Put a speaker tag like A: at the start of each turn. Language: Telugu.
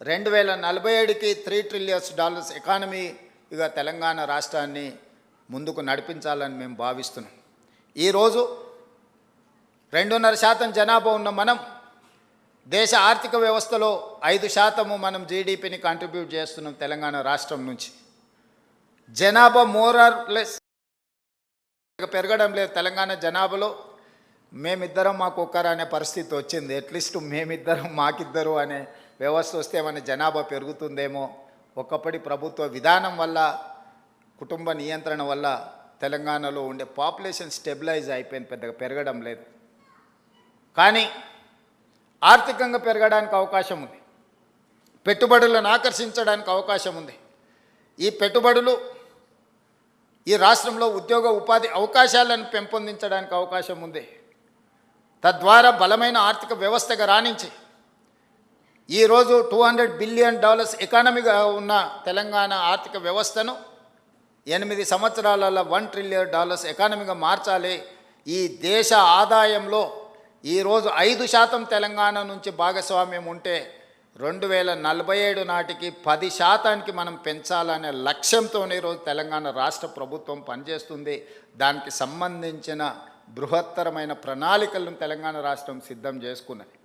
A: 2047కి $3 ట్రిలియన్ ఎకానమీ ఇక తెలంగాణ రాష్ట్రాన్ని ముందుకు నడిపించాలని మేము భావిస్తున్నాం. ఈరోజు 2.5% జనాభా ఉన్న మనం దేశ ఆర్థిక వ్యవస్థలో 5% మనం జీడిపిని కంట్రిబ్యూట్ చేస్తున్నాం. తెలంగాణ రాష్ట్రం నుంచి జనాభా మోర్ ఆర్ లెస్ పెరగడం లేదు. తెలంగాణ జనాభాలో మేమిద్దరం మాకొక్కరు అనే పరిస్థితి వచ్చింది. అట్లీస్ట్ మేమిద్దరం మాకిద్దరు అనే వ్యవస్థ వస్తే మన జనాభా పెరుగుతుందేమో. ఒకప్పటి ప్రభుత్వ విధానం వల్ల, కుటుంబ నియంత్రణ వల్ల తెలంగాణలో ఉండే పాపులేషన్ స్టెబిలైజ్ అయిపోయింది, పెద్దగా పెరగడం లేదు. కానీ ఆర్థికంగా పెరగడానికి అవకాశం ఉంది, పెట్టుబడులను ఆకర్షించడానికి అవకాశం ఉంది. ఈ పెట్టుబడులు ఈ రాష్ట్రంలో ఉద్యోగ ఉపాధి అవకాశాలను పెంపొందించడానికి అవకాశం ఉంది. తద్వారా బలమైన ఆర్థిక వ్యవస్థగా రాణించి ఈరోజు $200 బిలియన్ ఎకానమీగా ఉన్న తెలంగాణ ఆర్థిక వ్యవస్థను 8 సంవత్సరాలలో $1 ట్రిలియన్ ఎకానమీగా మార్చాలి. ఈ దేశ ఆదాయంలో ఈరోజు 5% తెలంగాణ నుంచి భాగస్వామ్యం ఉంటే 2047 నాటికి 10%కి మనం పెంచాలనే లక్ష్యంతో ఈరోజు తెలంగాణ రాష్ట్ర ప్రభుత్వం పనిచేస్తుంది. దానికి సంబంధించిన బృహత్తరమైన ప్రణాళికలను తెలంగాణ రాష్ట్రం సిద్ధం చేసుకున్నది.